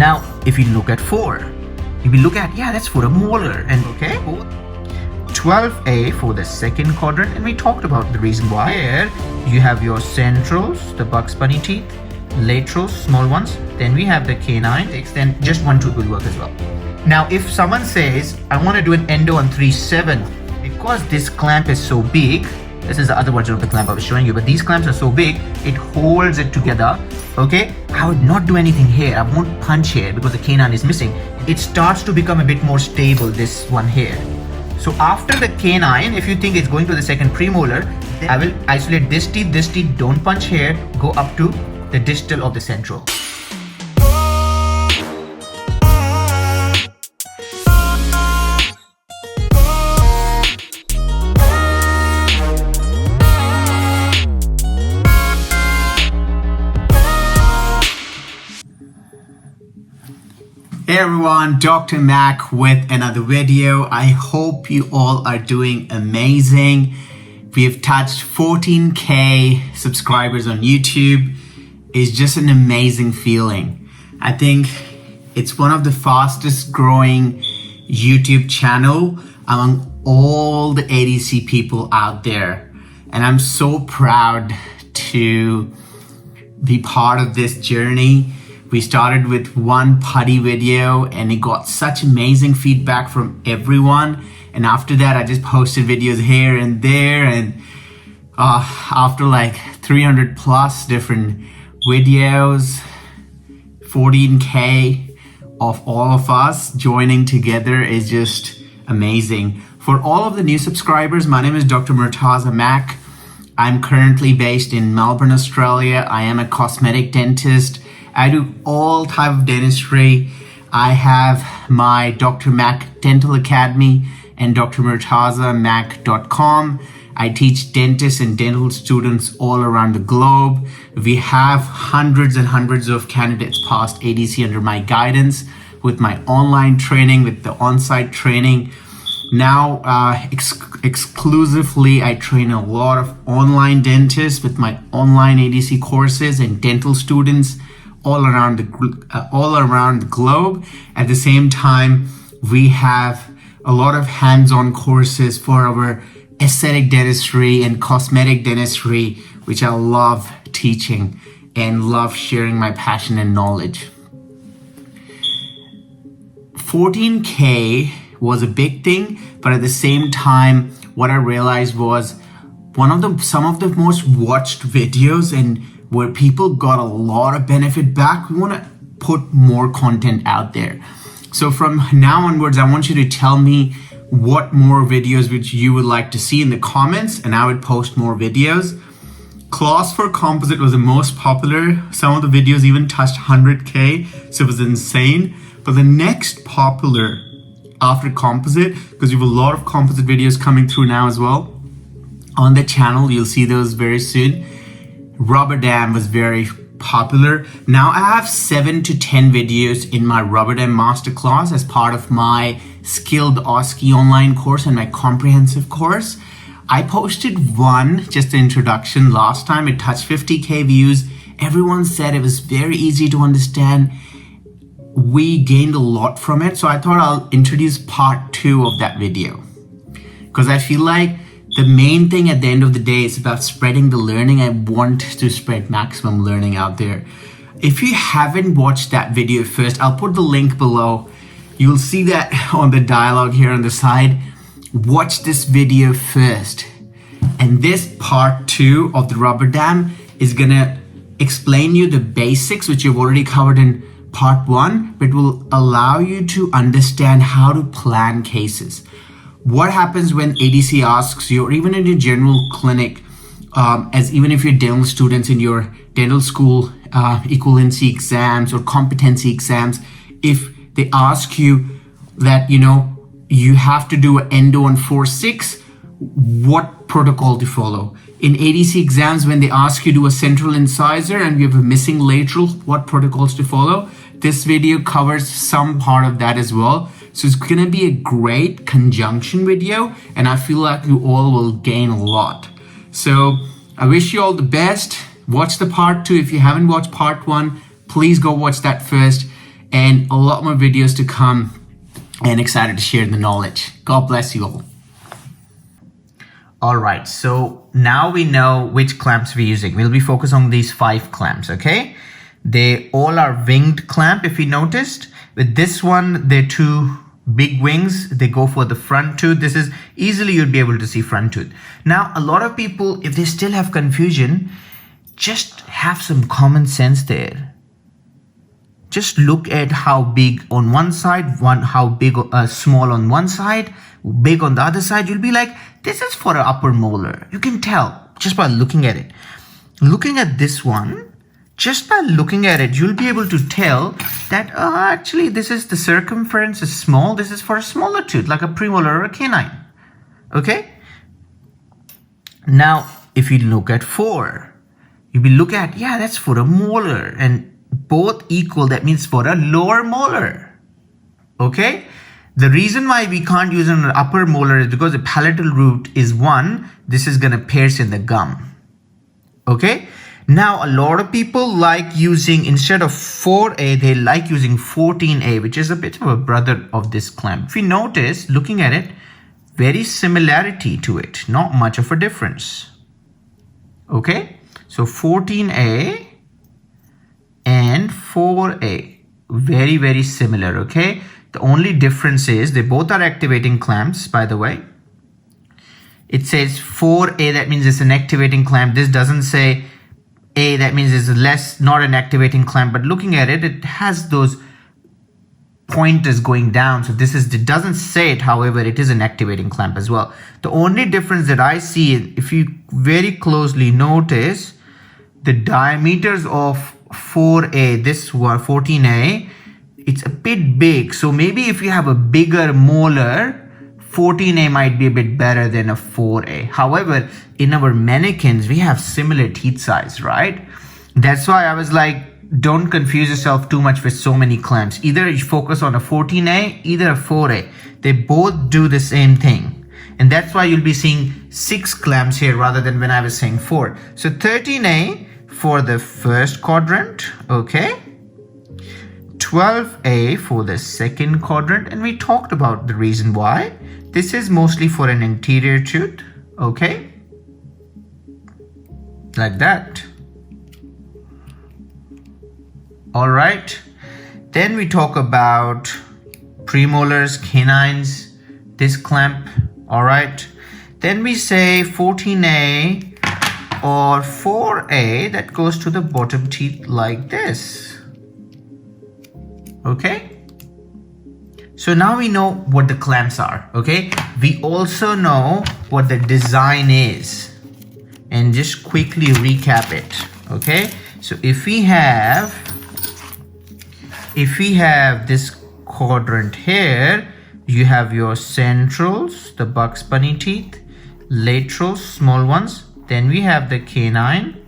Now, if you look at 4, if you look at, that's for a molar, and 12A for the second quadrant, and we talked about the reason why. Here, you have your centrals, the Bugs Bunny teeth, laterals, small ones, then we have the canine, then just 1 tooth will work as well. Now, if someone says, I want to do an endo on 3-7, because this clamp is so big, this is the other version of the clamp I was showing you, but these clamps are so big, it holds it together, I would not do anything here. I won't punch here because the canine is missing. It starts to become a bit more stable, this one here. So after the canine, if you think it's going to the second premolar, I will isolate this teeth, don't punch here, go up to the distal of the central. Hey everyone, Dr. Mak with another video. I hope you all are doing amazing. We have touched 14K subscribers on YouTube. It's just an amazing feeling. I think it's one of the fastest growing YouTube channel among all the ADC people out there. And I'm so proud to be part of this journey. We started with one putty video and it got such amazing feedback from everyone. And after that, I just posted videos here and there. And after like 300 plus different videos, 14K of all of us joining together is just amazing. For all of the new subscribers, my name is Dr. Murtaza Mak. I'm currently based in Melbourne, Australia. I am a cosmetic dentist. I do all type of dentistry. I have my Dr. Mak Dental Academy and drmurtazamak.com. I teach dentists and dental students all around the globe. We have hundreds and hundreds of candidates past ADC under my guidance with my online training, with the on-site training. Now, exclusively, I train a lot of online dentists with my online ADC courses and dental students all around the globe. At the same time, we have a lot of hands-on courses for our aesthetic dentistry and cosmetic dentistry, which I love teaching and love sharing my passion and knowledge. 14K was a big thing, but at the same time, what I realized was some of the most watched videos and where people got a lot of benefit back. We want to put more content out there. So from now onwards, I want you to tell me what more videos which you would like to see in the comments, and I would post more videos. Claws for composite was the most popular. Some of the videos even touched 100K, so it was insane. But the next popular after composite, because we have a lot of composite videos coming through now as well on the channel, you'll see those very soon. Rubber dam was very popular. Now I have 7 to 10 videos in my rubber dam masterclass as part of my skilled OSCE online course and my comprehensive course. I posted one, just an introduction last time. It touched 50K views. Everyone said it was very easy to understand. We gained a lot from it. So I thought I'll introduce part 2 of that video, because I feel like the main thing at the end of the day is about spreading the learning. I want to spread maximum learning out there. If you haven't watched that video first, I'll put the link below. You'll see that on the dialogue here on the side. Watch this video first. And this part 2 of the rubber dam is gonna explain you the basics, which you've already covered in part 1, but will allow you to understand how to plan cases. What happens when ADC asks you, or even in your general clinic, as even if you're dental students in your dental school equivalency exams or competency exams, if they ask you that, you have to do an endo on 4-6, what protocol to follow? In ADC exams, when they ask you to do a central incisor and you have a missing lateral, what protocols to follow? This video covers some part of that as well. So it's gonna be a great conjunction video, and I feel like you all will gain a lot. So I wish you all the best. Watch the part 2. If you haven't watched part 1, please go watch that first. and a lot more videos to come, and excited to share the knowledge. God bless you all. All right, so now we know which clamps we're using. We'll be focused on these 5 clamps, okay? They all are winged clamp, if you noticed. With this one, they're 2 big wings. They go for the front tooth. This is easily you'd be able to see front tooth. Now, a lot of people, if they still have confusion, just have some common sense there. Just look at how big on one side, how big small on one side, big on the other side. You'll be like, this is for an upper molar. You can tell just by looking at it. Looking at this one, just by looking at it, you'll be able to tell that actually this is the circumference is small. This is for a smaller tooth, like a premolar or a canine. Okay. Now, if you look at 4, you'll be look at, yeah, that's for a molar, and both equal, that means for a lower molar. Okay. The reason why we can't use an upper molar is because the palatal root is 1. This is going to pierce in the gum. Okay. Now, a lot of people like using, instead of 4A, they like using 14A, which is a bit of a brother of this clamp. If you notice, looking at it, very similarity to it, not much of a difference. Okay. So 14A and 4A, very, very similar. Okay. The only difference is they both are activating clamps, by the way. It says 4A, that means it's an activating clamp. This doesn't say A, that means it's not an activating clamp. But looking at it, it has those pointers going down. So it doesn't say it, however, it is an activating clamp as well. The only difference that I see, if you very closely notice, the diameters of 4A, this one, 14A, it's a bit big. So maybe if you have a bigger molar, 14A might be a bit better than a 4A. However, in our mannequins, we have similar teeth size, right? That's why I was like, don't confuse yourself too much with so many clamps. Either you focus on a 14A, either a 4A. They both do the same thing. And that's why you'll be seeing 6 clamps here rather than when I was saying 4. So 13A for the first quadrant, okay? 12A for the second quadrant, and we talked about the reason why. This is mostly for an anterior tooth, okay? Like that. All right. Then we talk about premolars, canines, this clamp, all right? Then we say 14A or 4A, that goes to the bottom teeth like this. Okay, so now we know what the clamps are. Okay, we also know what the design is, and just quickly recap it. Okay, so if we have this quadrant here, you have your centrals, the Bugs Bunny teeth, laterals, small ones, then we have the canine.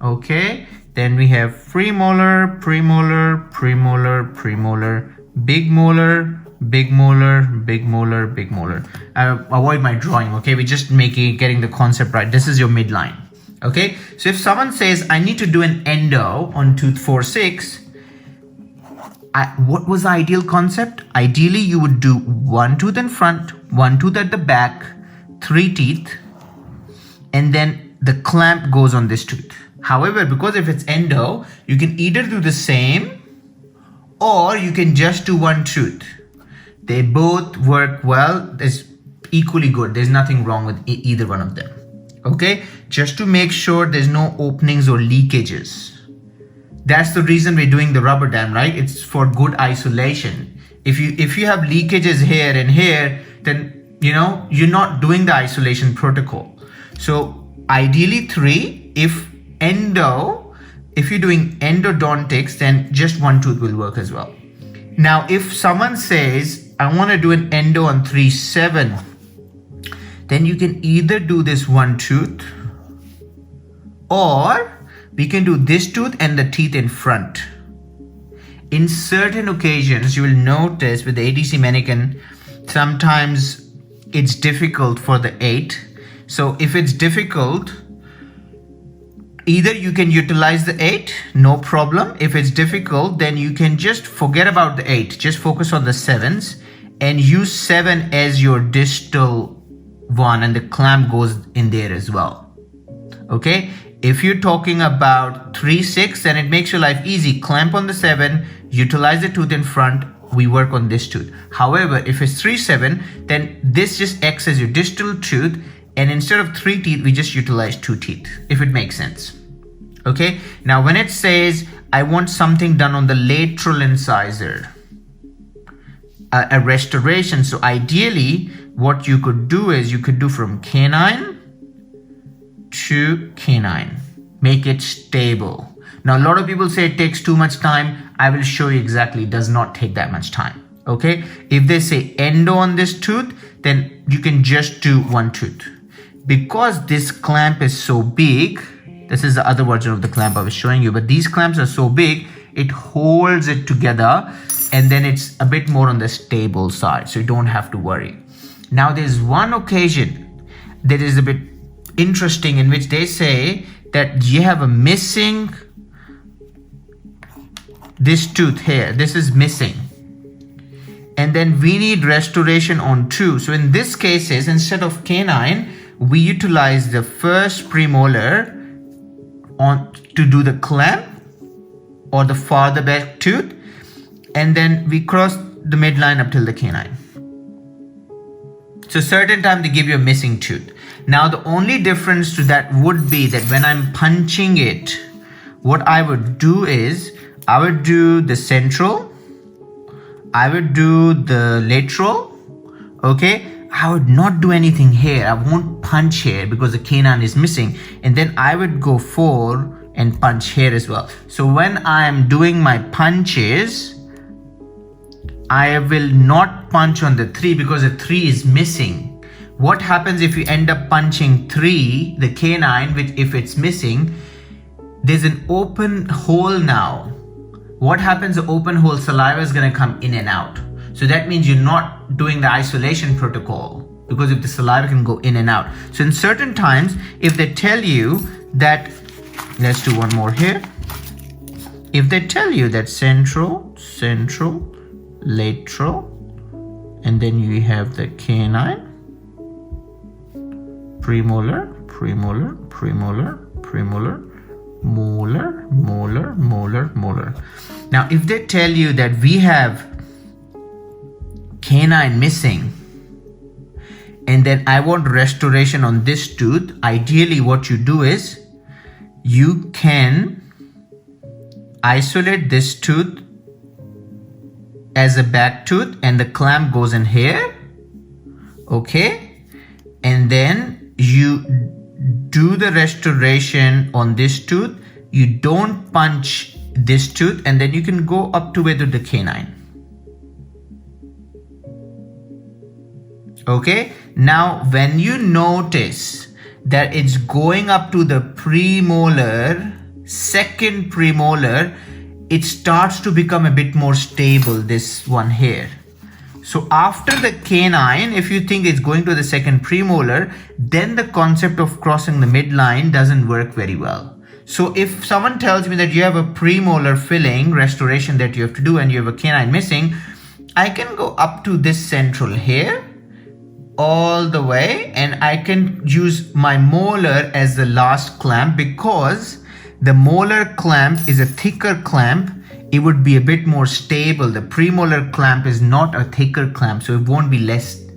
Okay, then we have premolar, premolar, premolar, premolar, big molar, big molar, big molar, big molar. Avoid my drawing, okay? We just getting the concept right. This is your midline, okay? So if someone says, I need to do an endo on tooth 4-6, what was the ideal concept? Ideally, you would do 1 tooth in front, 1 tooth at the back, 3 teeth, and then the clamp goes on this tooth. However, because if it's endo, you can either do the same or you can just do 1 tooth. They both work well. It's equally good. There's nothing wrong with either one of them. Okay, just to make sure there's no openings or leakages. That's the reason we're doing the rubber dam, right? It's for good isolation. If you have leakages here and here, then you're not doing the isolation protocol. So ideally 3. If you're doing endodontics, then just 1 tooth will work as well. Now, if someone says, I want to do an endo on 3-7, then you can either do this 1 tooth, or we can do this tooth and the teeth in front. In certain occasions, you will notice with the ADC mannequin, sometimes it's difficult for the 8. So if it's difficult, either you can utilize the 8, no problem. If it's difficult, then you can just forget about the 8, just focus on the 7s and use 7 as your distal one, and the clamp goes in there as well. Okay, if you're talking about 3, 6, then it makes your life easy. Clamp on the 7, utilize the tooth in front, we work on this tooth. However, if it's 3, 7, then this just acts as your distal tooth, and instead of 3 teeth, we just utilize 2 teeth, if it makes sense. Okay, now when it says, I want something done on the lateral incisor, a restoration. So ideally, what you could do is you could do from canine to canine, make it stable. Now, a lot of people say it takes too much time. I will show you exactly, it does not take that much time. Okay, if they say endo on this tooth, then you can just do 1 tooth. Because this clamp is so big, this is the other version of the clamp I was showing you, but these clamps are so big, it holds it together, and then it's a bit more on the stable side, so you don't have to worry. Now, there's one occasion that is a bit interesting in which they say that you have a missing this tooth here, this is missing, and then we need restoration on 2. So in this case, instead of canine, we utilize the first premolar on to do the clamp or the farther back tooth, and then we cross the midline up till the canine. So certain time they give you a missing tooth. Now the only difference to that would be that when I'm punching it, what I would do is I would do the central, I would do the lateral, okay? I would not do anything here. I won't punch here because the canine is missing. And then I would go 4 and punch here as well. So when I am doing my punches, I will not punch on the 3 because the 3 is missing. What happens if you end up punching 3, the canine, which if it's missing, there's an open hole now. What happens, the open hole, saliva is going to come in and out. So that means you're not doing the isolation protocol, because if the saliva can go in and out. So in certain times, if they tell you that, let's do one more here. If they tell you that central, lateral, and then you have the canine, premolar, molar. Now, if they tell you that we have canine missing, and then I want restoration on this tooth, ideally what you do is you can isolate this tooth as a back tooth and the clamp goes in here, okay, and then you do the restoration on this tooth, you don't punch this tooth, and then you can go up to whether the canine. Okay, now when you notice that it's going up to the premolar, second premolar, it starts to become a bit more stable, this one here. So after the canine, if you think it's going to the second premolar, then the concept of crossing the midline doesn't work very well. So if someone tells me that you have a premolar filling restoration that you have to do and you have a canine missing, I can go up to this central here all the way, and I can use my molar as the last clamp, because the molar clamp is a thicker clamp. It would be a bit more stable. The premolar clamp is not a thicker clamp, so it won't be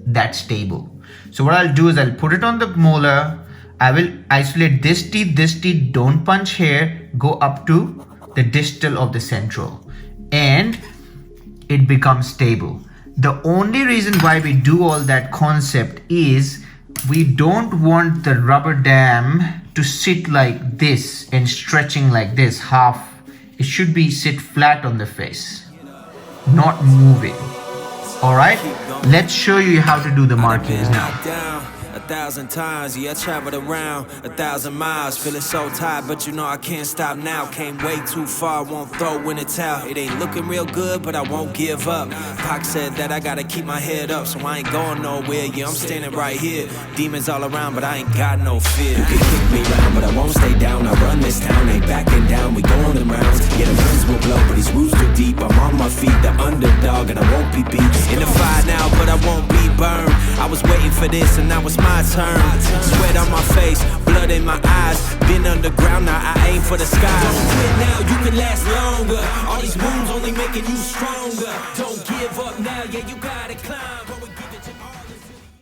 that stable. So what I'll do is I'll put it on the molar. I will isolate this teeth, don't punch here, go up to the distal of the central, and it becomes stable. The only reason why we do all that concept is we don't want the rubber dam to sit like this and stretching like this half. It should be sit flat on the face, not moving. All right, let's show you how to do the markings now. 1,000 times. Yeah, I traveled around 1,000 miles. Feeling so tired, but you know I can't stop now. Came way too far, won't throw in the towel. It ain't looking real good, but I won't give up. Pac said that I gotta keep my head up, so I ain't going nowhere. Yeah, I'm standing right here. Demons all around, but I ain't got no fear. You can kick me round, but I won't stay down. I run this town, ain't backing down. We going them rounds. Yeah, the winds will blow, but these roots too deep. I'm on my feet, the underdog, and I won't be beat. In the fire now, but I won't be burned. I was waiting for this, and now it's my turn. Sweat on my face, blood in my eyes. Been underground, now I aim for the sky. Don't quit now, you can last longer. All these wounds only making you stronger. Don't